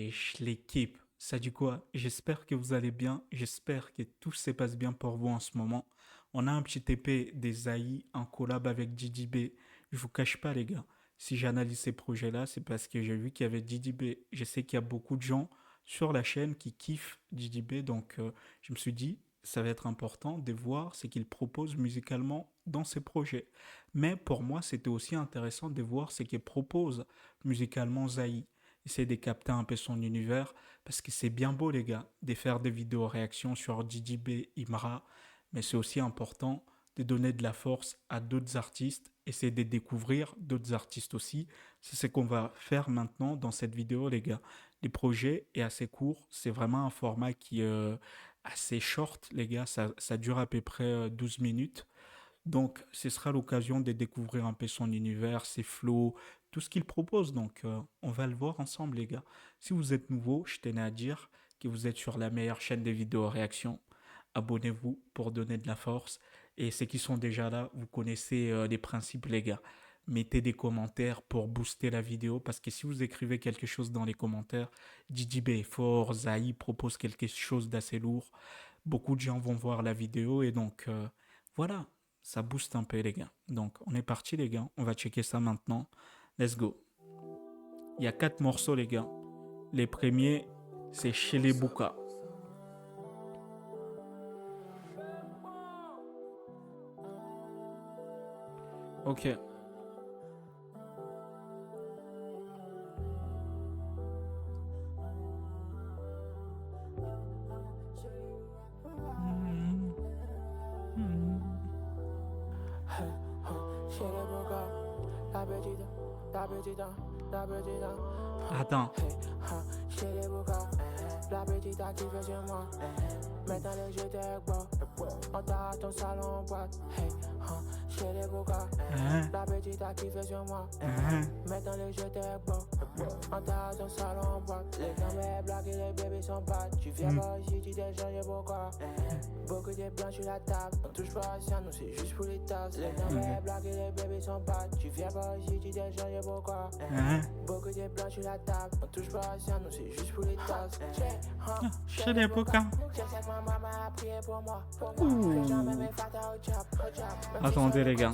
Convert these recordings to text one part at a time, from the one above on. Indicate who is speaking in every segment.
Speaker 1: Wesh, l'équipe, ça dit quoi? J'espère que vous allez bien, j'espère que tout se passe bien pour vous en ce moment. On a un petit TP des AI en collab avec DDB. Je vous cache pas les gars, si j'analyse ces projets-là, c'est parce que j'ai vu qu'il y avait DDB. Je sais qu'il y a beaucoup de gens sur la chaîne qui kiffent DDB, donc je me suis dit, ça va être important de voir ce qu'il propose musicalement dans ses projets. Mais pour moi, c'était aussi intéressant de voir ce qu'il propose musicalement Zai. Essayer de capter un peu son univers, parce que c'est bien beau les gars, de faire des vidéos réactions sur DJB, Imra, mais c'est aussi important de donner de la force à d'autres artistes, essayer de découvrir d'autres artistes aussi. C'est ce qu'on va faire maintenant dans cette vidéo les gars. Les projets est assez court, c'est vraiment un format qui est assez short les gars, ça dure à peu près 12 minutes. Donc, ce sera l'occasion de découvrir un peu son univers, ses flows, tout ce qu'il propose. Donc, on va le voir ensemble, les gars. Si vous êtes nouveau, je tenais à dire que vous êtes sur la meilleure chaîne des vidéos réactions. Abonnez-vous pour donner de la force. Et ceux qui sont déjà là, vous connaissez les principes, les gars. Mettez des commentaires pour booster la vidéo parce que si vous écrivez quelque chose dans les commentaires, DJB est fort, Zai propose quelque chose d'assez lourd, beaucoup de gens vont voir la vidéo et donc voilà, ça booste un peu les gars. Donc on est parti les gars, on va checker ça maintenant. Let's go. Il y a 4 morceaux les gars. Les premiers, c'est chez les Bouka. Ok. Hmm, hmm. Attends. La petite qui fait sur moi. Maintenant les jeux on t'a ton salon en boîte. Hey, chez les bougas. La petite qui fait sur moi. Maintenant les jeux on t'a ton salon en boîte. Les gamins blagues et les bébés sont bad. Tu viens pas ici, tu t'es changé pourquoi? Beaucoup de blancs sur la table. On touche pas à ça, nous c'est juste pour les tasses. Les gamins blagues et les bébés sont bad. Tu viens pas ici, tu t'es changé pourquoi? Beaucoup de blancs sur la table. On touche pas à ça, nous c'est juste pour les tasses. Chez les Bouka. Attendez les gars.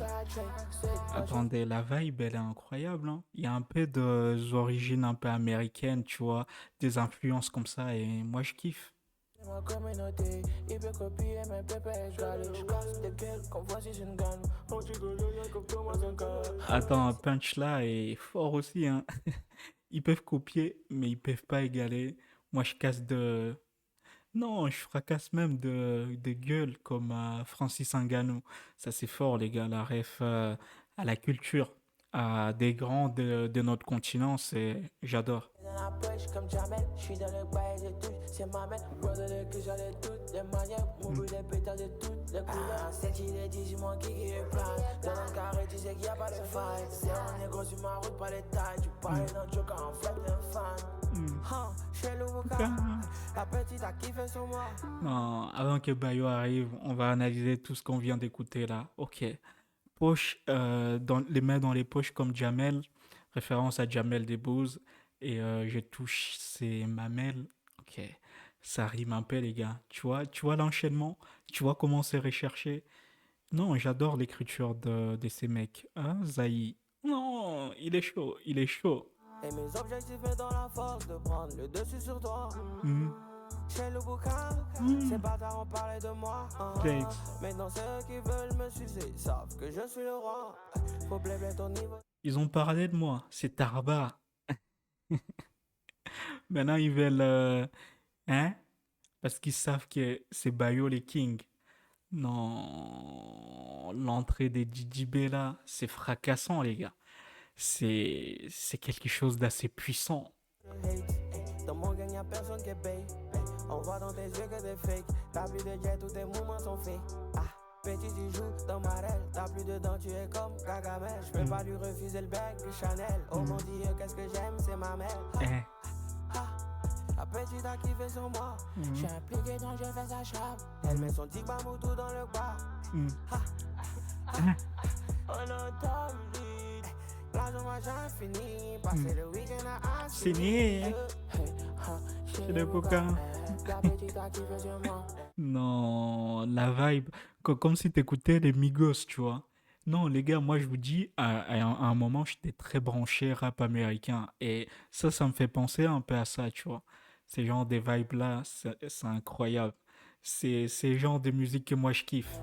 Speaker 1: Attendez, la vibe elle est incroyable. Hein. Il y a un peu d'origine un peu américaine, tu vois, des influences comme ça et moi je kiffe. Attends, Punch là est fort aussi. Hein. Ils peuvent copier, mais ils peuvent pas égaler. Moi je casse de... Non, je fracasse même de gueule comme Francis Ngannou. Ça, c'est fort, les gars. La ref à la culture, à des grands de notre continent, c'est... J'adore. Non, avant que Bayo arrive, on va analyser tout ce qu'on vient d'écouter là. Ok. Poche, les mains dans les poches comme Jamel, référence à Jamel Debbouze. Et je touche ses mamelles. Ok. Ça rime un peu, les gars. Tu vois l'enchaînement? Tu vois comment c'est recherché? Non, j'adore l'écriture de ces mecs. Hein, Zaï? Non, il est chaud, il est chaud. Et mes objectifs est dans la force de prendre le dessus sur toi. Chez le bouquin, ces bâtards ont parlé de moi. Maintenant ceux qui veulent me sucer savent que je suis le roi. Faut blébler ton niveau. Ils ont parlé de moi, c'est Tarba. Maintenant ils veulent... hein? Parce qu'ils savent que c'est Bayo les kings. Non, l'entrée des DJB là, c'est fracassant les gars. C'est quelque chose d'assez puissant. Dans mon gang y'a personne qui paye. On voit dans tes yeux que t'es fake. T'as plus de jet, tous tes mouvements sont faits. Ah, petit tu joues dans ma rêle. T'as plus de dents, tu es comme Gagamel. J'peux pas lui refuser le bec du Chanel. Oh mon dieu, qu'est-ce que j'aime, c'est ma mère. La petite a kiffé sur moi. J'suis impliqué donc je fais sa chape. Elle met son tic bamoutou dans le bois. On entend la journée j'ai fini. Passer le week-end à Assigné. Chez les bouquins. Non, la vibe, comme si t'écoutais les Migos, tu vois. Non, les gars, moi je vous dis, à un moment, j'étais très branché rap américain. Et ça me fait penser un peu à ça, tu vois. Ces genres des vibes là, c'est incroyable. C'est le genre de musique que moi je kiffe.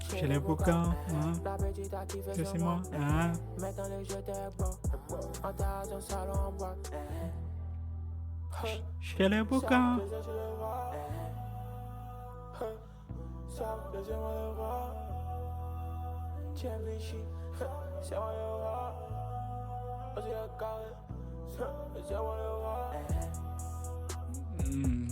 Speaker 1: Chez les bouquins, hein, c'est moi, hein. Chez les bouquins. Hmm.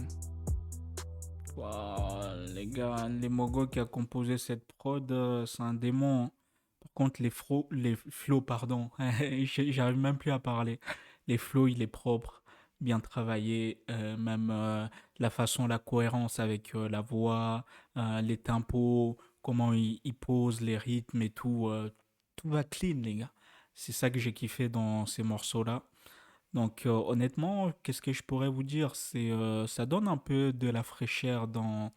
Speaker 1: Wow, les gars, les Mogo qui a composé cette prod, c'est un démon, hein. Par contre, les flows, pardon, j'arrive même plus à parler. Les flows, il est propre, bien travaillé, même la façon, la cohérence avec la voix, les tempos, comment il pose les rythmes et tout, tout va clean, les gars. C'est ça que j'ai kiffé dans ces morceaux-là. Donc honnêtement, qu'est-ce que je pourrais vous dire? Ça donne un peu de la fraîcheur dans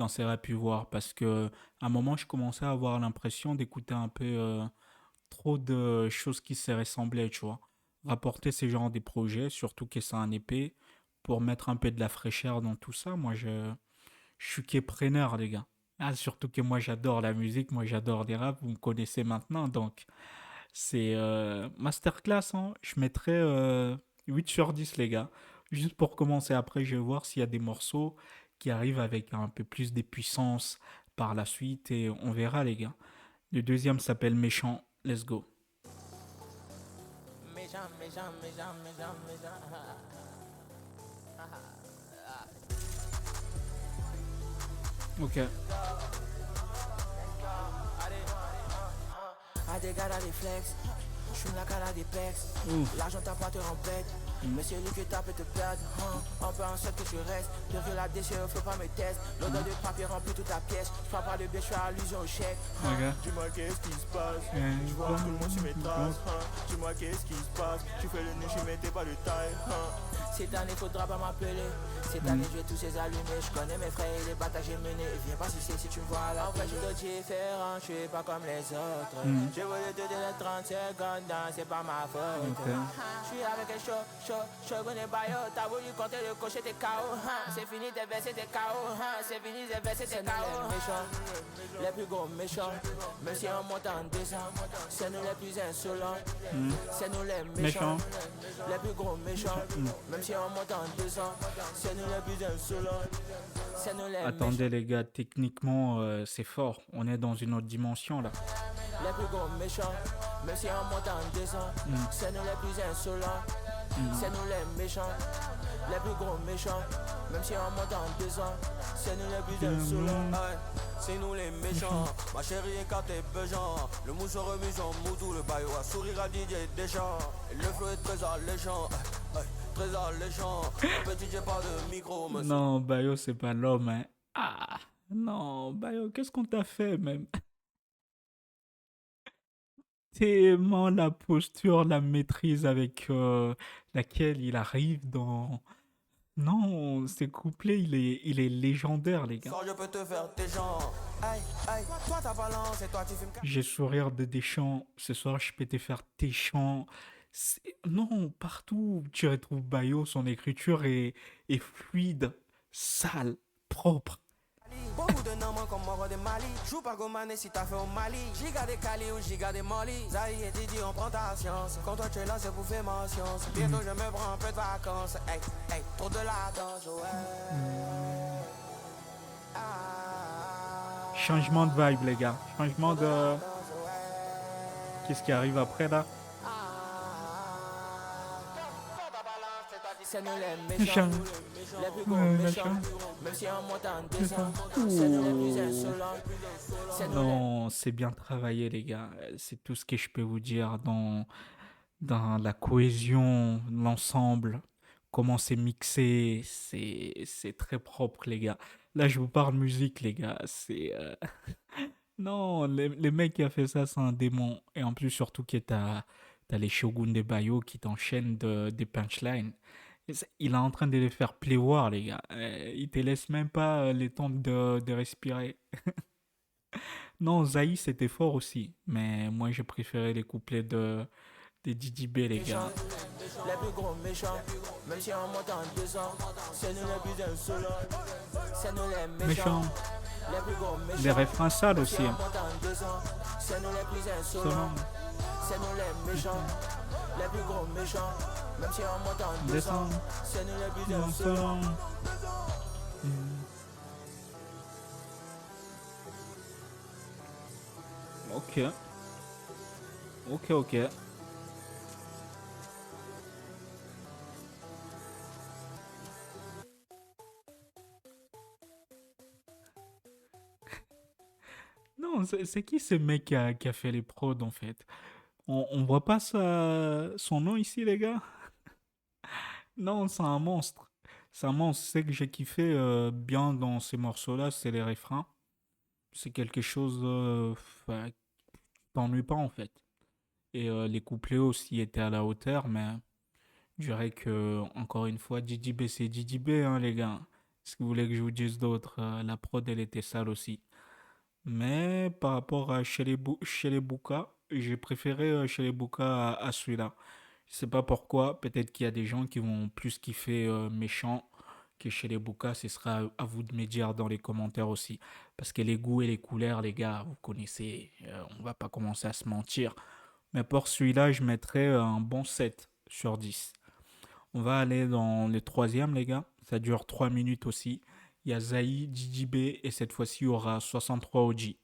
Speaker 1: ces rap voir parce que à un moment, je commençais à avoir l'impression d'écouter un peu trop de choses qui se ressemblaient, tu vois. Rapporter ces genres des projets, surtout que c'est un épée, pour mettre un peu de la fraîcheur dans tout ça, je suis qu'épreneur, les gars. Ah, surtout que moi, j'adore la musique, moi, j'adore les rap, vous me connaissez maintenant, donc c'est masterclass, hein. Je mettrais 8 sur 10, les gars. Juste pour commencer, après, je vais voir s'il y a des morceaux qui arrivent avec un peu plus de puissance par la suite et on verra, les gars. Le deuxième s'appelle Méchant. Let's go.
Speaker 2: Méchant, méchant, méchant, méchant, méchant.
Speaker 1: Ok.
Speaker 2: À des gars à des flex, j'fume la canne à des pecs.
Speaker 1: Ouf.
Speaker 2: L'argent t'a pas te rempête, mais c'est lui que t'as peut te perdre. Un peu en sorte que je reste, pire que la déchet, faut pas mes tests. L'odeur de papier remplit toute ta pièce. J'parle pas de biais, j'fais allusion au chèque.
Speaker 1: Ok.
Speaker 2: Dis-moi qu'est-ce qui se passe, j'vois tout le monde sur mes traces. Dis-moi qu'est-ce qui se passe, tu fais le nez, j'y mettais pas de taille. Cette année faudra pas m'appeler. Cette année je vais tous ces allumés. Je connais mes frères et les batailles j'ai mené. Viens pas si c'est si tu me vois là. En fait je suis différent, je suis pas comme les autres. J'ai volé de les 30 secondes, non, c'est pas ma faute.
Speaker 1: Ok.
Speaker 2: Je suis avec un chaud, connais bayo. T'as voulu compter le cocher, t'es KO. C'est fini tes versets, t'es KO. C'est fini tes versets, t'es KO. Les plus gros méchants, même si on monte en descend. C'est nous les plus insolents. C'est nous les méchants. Les plus gros méchants, même si on monte en descend. C'est nous les plus insolents. C'est nous les
Speaker 1: Attendez, les gars, techniquement, c'est fort. On est dans une autre dimension là.
Speaker 2: les plus gros méchants, même si on monte en descend. C'est nous les plus insolents. C'est nous les méchants. Les plus gros méchants, même si on monte en descend. C'est nous les plus insolents. Ouais, c'est nous les méchants. Ma chérie est quand t'es besoin. Le mousse remise en moudou, le baillot à sourire à Didier Deschamps. Et le flow est très alléchant. Très alléchant. Petit, j'ai pas de micro, mais
Speaker 1: Non, Bayo, c'est pas l'homme, hein. Ah, non, Bayo, qu'est-ce qu'on t'a fait, même? Tellement la posture, la maîtrise avec laquelle il arrive dans... Non, ces couplets, il est légendaire, les gars.
Speaker 2: je peux te faire tes gens. Aïe, aïe, toi ta balance et toi tu fumes.
Speaker 1: J'ai sourire de Deschamps. Ce soir, je peux te faire tes chants. Non, partout où tu retrouves Bayo, son écriture est fluide, sale, propre.
Speaker 2: Beaucoup de noms comme Moro de Mali. Joue pas Gomane si t'as fait au Mali. Giga de Cali ou Giga de Mali. Zahir et Didi, on prend ta science. Quand toi tu es là, c'est pour faire mention. Bientôt je me prends un peu de vacances. Hey, hey, trop de la danse, ouais.
Speaker 1: Changement de vibe, les gars. Changement de... Qu'est-ce qui arrive après, là?
Speaker 2: C'est nous les
Speaker 1: Méchant.
Speaker 2: méchants, les plus gros
Speaker 1: Méchant.
Speaker 2: méchants. Même si on monte en descend, c'est nous les plus insolents. C'est nous les
Speaker 1: Non, c'est bien travaillé, les gars. C'est tout ce que je peux vous dire dans la cohésion, l'ensemble, comment c'est mixé. C'est très propre, les gars. Là, je vous parle musique, les gars. Non, les mecs qui a fait ça, c'est un démon. Et en plus, surtout, que T'as les Shogun de Bayo qui t'enchaînent des punchlines. Il est en train de les faire pleuvoir, les gars. Il te laisse même pas le temps de respirer. Non, Zaï, c'était fort aussi. Mais moi, j'ai préféré les couplets de Didi B, les
Speaker 2: méchants,
Speaker 1: gars.
Speaker 2: les plus gros méchants, même si on monte en 200, c'est nous les plus insolents, c'est nous les méchants,
Speaker 1: Méchant.
Speaker 2: les plus gros
Speaker 1: Les
Speaker 2: méchants,
Speaker 1: refrains sales
Speaker 2: même si
Speaker 1: aussi,
Speaker 2: on
Speaker 1: hein.
Speaker 2: monte en 200, c'est nous les plus insolents,
Speaker 1: Selon.
Speaker 2: c'est nous les méchants, les plus gros méchants, même si on monte en 200,
Speaker 1: Descend.
Speaker 2: c'est nous les plus
Speaker 1: Non,
Speaker 2: insolents.
Speaker 1: selon. Ok. Ok, ok. Non, c'est qui ce mec qui a fait les prods, en fait? On voit pas son nom ici, les gars? Non, c'est un monstre. C'est un monstre. Ce que j'ai kiffé bien dans ces morceaux-là, c'est les refrains. C'est quelque chose enfin, qui t'ennuie pas, en fait. Et les couplets aussi étaient à la hauteur, mais je dirais que, encore une fois, Didi B, c'est Didi B, hein, les gars. Est-ce que vous voulez que je vous dise d'autres? La prod, elle était sale aussi. Mais par rapport à chez les Bouka, j'ai préféré chez les Bouka à celui-là. Je sais pas pourquoi, peut-être qu'il y a des gens qui vont plus kiffer Méchant que chez les Bouka. Ce sera à vous de me dire dans les commentaires aussi. Parce que les goûts et les couleurs, les gars, vous connaissez, on va pas commencer à se mentir. Mais pour celui-là, je mettrais un bon 7 sur 10. On va aller dans le troisième, les gars. Ça dure 3 minutes aussi. Il y a Zaï, DJB et cette fois-ci, il y aura 63 OG.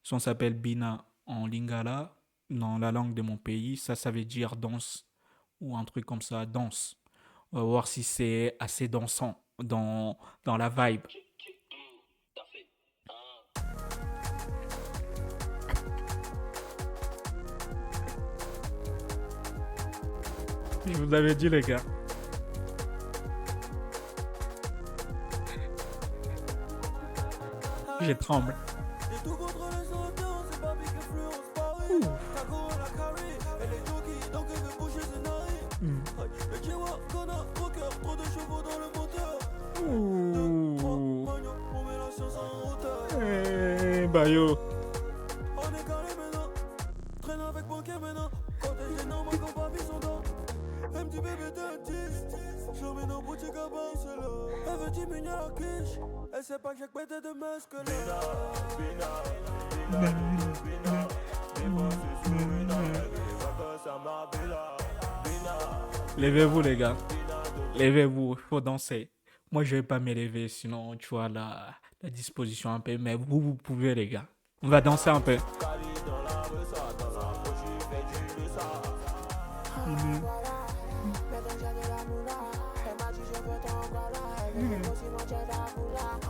Speaker 1: Ça s'appelle Bina en lingala, dans la langue de mon pays. Ça veut dire danse ou un truc comme ça, danse. On va voir si c'est assez dansant dans la vibe. Je vous avais dit, les gars. Je tremble.
Speaker 2: Et tout contre les auteurs, c'est pas pique fleur, on se parie.
Speaker 1: Ouf.
Speaker 2: Ta go, la carry, elle est jockey, donc elle veut bouger ses narines. Le Chihuahua, Ghana, trop cœur, trop de chevaux dans le moteur.
Speaker 1: Ouh.
Speaker 2: Magnon, on met la science en hauteur.
Speaker 1: Bayo.
Speaker 2: On est calé maintenant, traîne avec banquier maintenant. Quand t'es gênant, moi quand papi son dos. Un petit bébé dentiste, j'emmène en boutique à Barcelone. Elle veut diminuer la quiche, elle sait pas que j'ai que pété de masque là.
Speaker 1: Levez-vous, les gars. Levez-vous, faut danser. Moi, je vais pas m'élever, sinon, tu vois, la disposition un peu. Mais vous pouvez, les gars. On va danser un peu.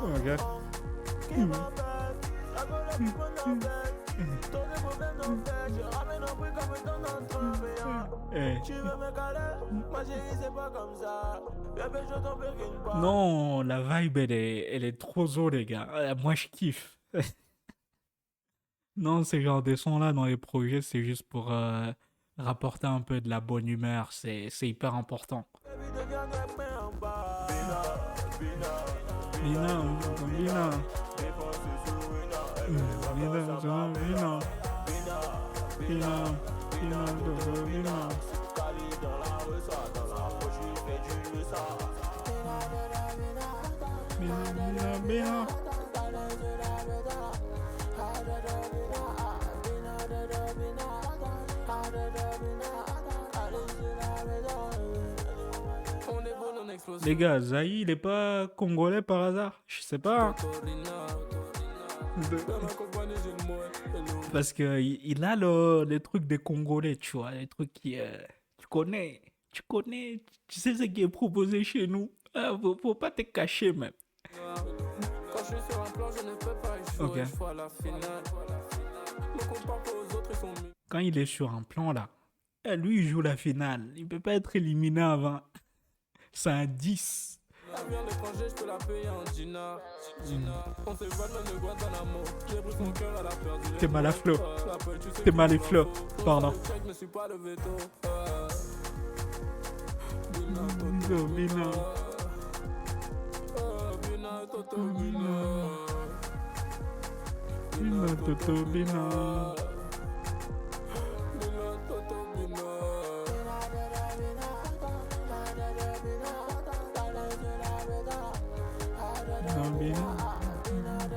Speaker 1: Ok. Eh. Non, la vibe, elle est trop zo, les gars. Moi, je kiffe. Non, ces genres de sons-là dans les projets, c'est juste pour rapporter un peu de la bonne humeur. C'est hyper important. Bina, Bina. Bina, Bina, Bina. Bina, Bina. Les gars, Zaï, il est pas congolais par hasard? Je sais pas, hein. Parce que il a les trucs des Congolais, tu vois, les trucs qui... tu connais, tu sais ce qui est proposé chez nous. Faut pas te cacher même.
Speaker 2: Quand je suis sur un plan, je ne peux pas échouer.
Speaker 1: Ok.
Speaker 2: Je vois la finale. Me compare pas aux autres, ils sont mieux.
Speaker 1: Quand il est sur un plan là, lui il joue la finale. Il peut pas être éliminé avant. C'est un 10.
Speaker 2: Elle vient de l'étranger, je peux la payer en Gina. On s'évade même de Guantanamo. J'ai pris son cœur, elle a perdu les
Speaker 1: T'es mal à
Speaker 2: mots.
Speaker 1: flot.
Speaker 2: L'appel, tu sais
Speaker 1: T'es
Speaker 2: qu'il
Speaker 1: mal les
Speaker 2: m'en
Speaker 1: flots.
Speaker 2: faut.
Speaker 1: Pardon.
Speaker 2: Pour ça, le check, me suis pas le veto.
Speaker 1: Bina.
Speaker 2: Bina, Toto, Bina.
Speaker 1: Bina, Toto, Bina.
Speaker 2: Bina, Toto, Bina.
Speaker 1: Bina.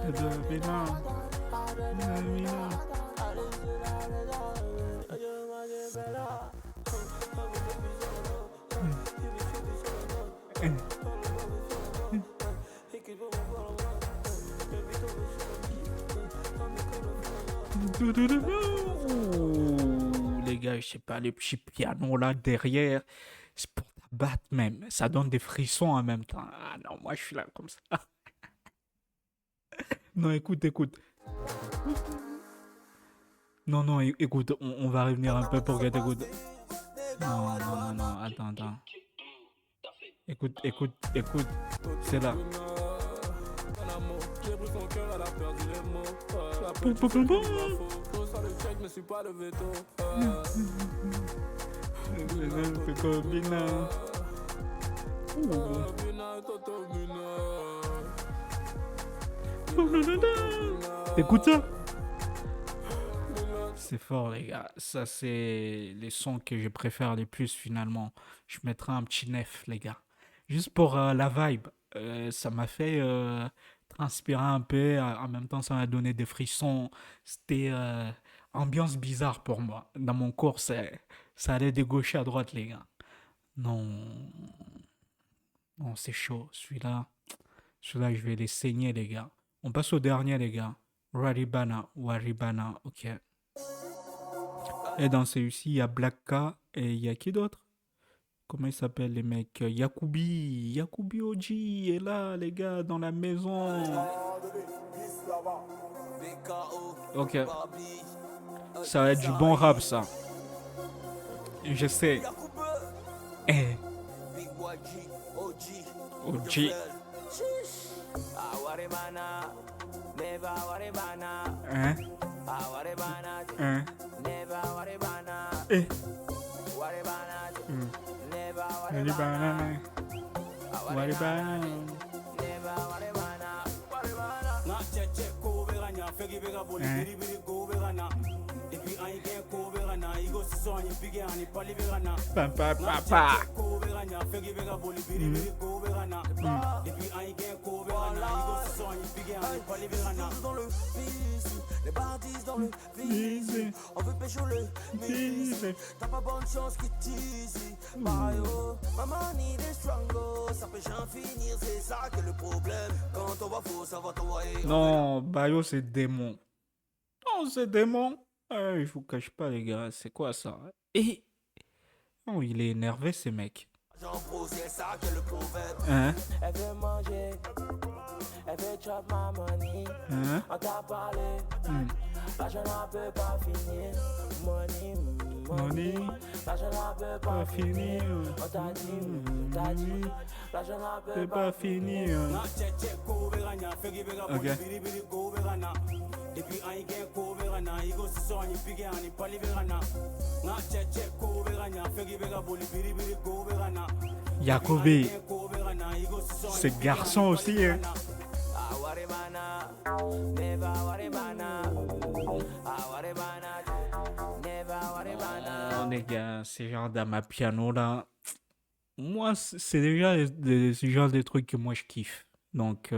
Speaker 1: Toto, Bina. Bina. Ouh, les gars, je sais pas, les petits pianos là derrière, c'est pour t'abattre même. Ça donne des frissons en même temps. Ah non, moi je suis là comme ça. Non, écoute. Non, écoute, on va revenir un peu pour que t'écoutes. Non, attends. Écoute. C'est là.
Speaker 2: J'ai pris son cœur, elle a perdu les mots.
Speaker 1: Pou, pou, pou, pou.
Speaker 2: Pour ça, le check, me suis pas le veto.
Speaker 1: Toto, Bina. Ouh.
Speaker 2: Bina, Toto, Bina.
Speaker 1: Écoute ça. C'est fort les gars. Ça c'est les sons que je préfère les plus finalement. Je mettrai un petit neuf les gars. Juste pour la vibe. Ça m'a fait transpirer un peu. En même temps ça m'a donné des frissons. C'était ambiance bizarre pour moi. Dans mon corps ça allait de gauche à droite les gars. Non, c'est chaud. Celui-là je vais les saigner les gars. On passe au dernier les gars. Waribana, ok. Et dans celui-ci, il y a Black K et il y a qui d'autre? Comment ils s'appellent les mecs? Yacoubi OG est là les gars dans la maison. Ok. Ça va être du bon rap ça. Je sais. Eh. OG. Hein? Eh. Waribana. Papa.
Speaker 2: Dans le fils, les bardistes dans le fils. On veut pécho le fils. T'as pas bonne chance qui tease. Mario, maman need a strango. Ça peut jamais finir, c'est ça que le problème. Quand on va faux, ça va t'envoyer.
Speaker 1: Non, Bayo c'est démon. Non, c'est démon. Je vous cache pas les gars, c'est quoi ça? Et oh, il est énervé ces mecs.
Speaker 2: J'en pro, c'est ça que le problème.
Speaker 1: Hein?
Speaker 2: Elle veut manger, elle veut chop ma money.
Speaker 1: Hein?
Speaker 2: On t'a parlé, l'argent ne peut pas finir. Money, l'argent ne peut pas finir. On t'a dit, l'argent ne peut
Speaker 1: pas finir. Ok. Yacoubi, c'est garçon aussi hein. Oh les gars, ces genres d'amapiano là, moi c'est déjà ce genre de trucs que moi je kiffe. Donc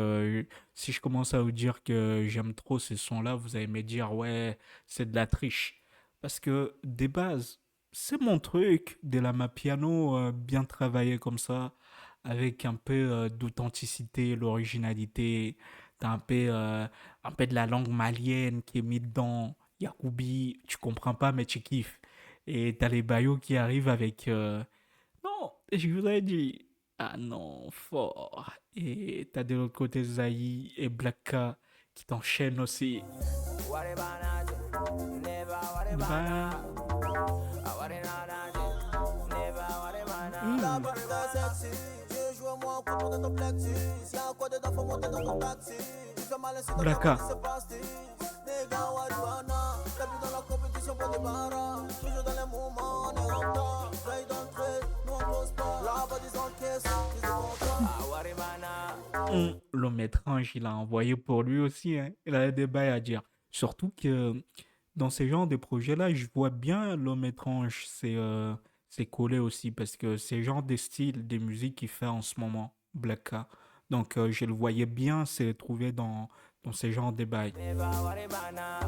Speaker 1: si je commence à vous dire que j'aime trop ces sons là, vous allez me dire ouais c'est de la triche. Parce que des bases, c'est mon truc, de l'amapiano bien travaillé comme ça, avec un peu d'authenticité, l'originalité, t'as un peu de la langue malienne qui est mis dedans. Yacoubi, tu comprends pas mais tu kiffes. Et t'as les baillots qui arrivent avec... Non, je vous ai dit... Ah non, fort. Et t'as de l'autre côté Zaï et Black K qui t'enchaînent aussi. Bah...
Speaker 2: moi, on compte ton plexi. S'il y a un quoi dedans, faut monter dans ton taxi. Tu fais mal ainsi,
Speaker 1: Blacka.
Speaker 2: c'est pastis. Nigga, Waribana. T'as vu dans la compétition pour des barras. Toujours dans les mouvements, on est en retard. Veille dans le trait, nous on close pas. Là-bas, ils encaissent, ils sont contents. Ah, Waribana.
Speaker 1: L'homme étrange, il a envoyé pour lui aussi, hein. Il a des bails à dire. Surtout que dans ces genres de projets-là, je vois bien l'homme étrange, c'est collé aussi, parce que c'est genre des styles, des musiques qu'il fait en ce moment, Blacka. Donc je le voyais bien se trouver dans ces genres de bails.
Speaker 2: Never Waribana.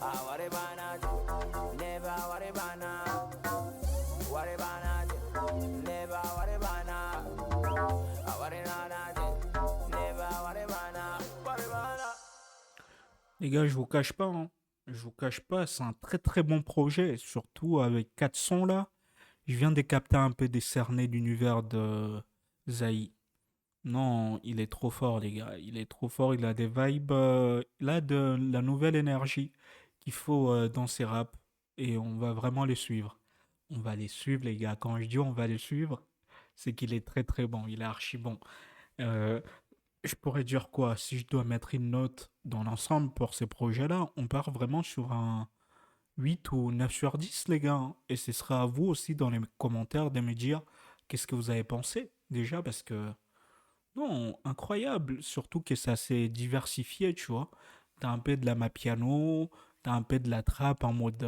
Speaker 2: Ah, Waribana. Never Waribana. Waribana. Never Waribana. Ah, Waribana. Never Waribana. Waribana.
Speaker 1: Les gars, je vous cache pas, hein. Je vous cache pas, c'est un très très bon projet, surtout avec 4 sons là. Je viens de capter un peu des cernets d'univers de Zaï. Non, il est trop fort, les gars. Il est trop fort. Il a des vibes. Il a de la nouvelle énergie qu'il faut dans ses raps. Et on va vraiment les suivre. On va les suivre, les gars. Quand je dis on va les suivre, c'est qu'il est très très bon. Il est archi bon. Euh, je pourrais dire quoi? Si je dois mettre une note dans l'ensemble pour ces projets-là, on part vraiment sur un 8 ou 9 sur 10, les gars, hein. Et ce sera à vous aussi dans les commentaires de me dire qu'est-ce que vous avez pensé. Déjà, parce que non, incroyable. Surtout que c'est assez diversifié, tu vois. T'as un peu de la mapiano, t'as un peu de la trap en mode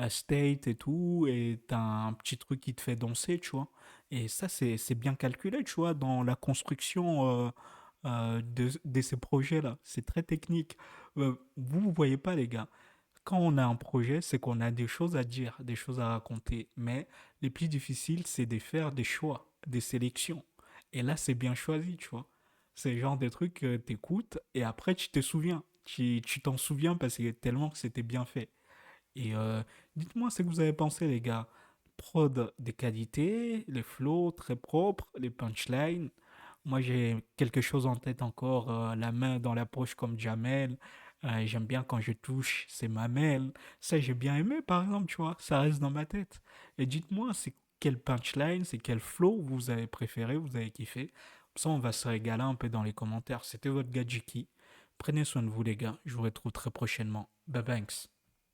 Speaker 1: state et tout, et t'as un petit truc qui te fait danser, tu vois. Et ça, c'est bien calculé, tu vois, dans la construction de ces projets-là. C'est très technique. Vous voyez pas, les gars. Quand on a un projet, c'est qu'on a des choses à dire, des choses à raconter. Mais les plus difficiles, c'est de faire des choix, des sélections. Et là, c'est bien choisi, tu vois. C'est le genre de trucs que t'écoutes et après, tu te souviens. Tu t'en souviens parce que tellement que c'était bien fait. Et dites-moi ce que vous avez pensé, les gars. Prod de qualité, les flows très propres, les punchlines. Moi, j'ai quelque chose en tête encore, la main dans la poche comme Jamel. J'aime bien quand je touche ses mamelles. Ça, j'ai bien aimé, par exemple, tu vois. Ça reste dans ma tête. Et dites-moi, c'est quel punchline, c'est quel flow vous avez préféré, vous avez kiffé. Comme ça, on va se régaler un peu dans les commentaires. C'était votre gars Jiki. Prenez soin de vous, les gars. Je vous retrouve très prochainement. Bye, thanks.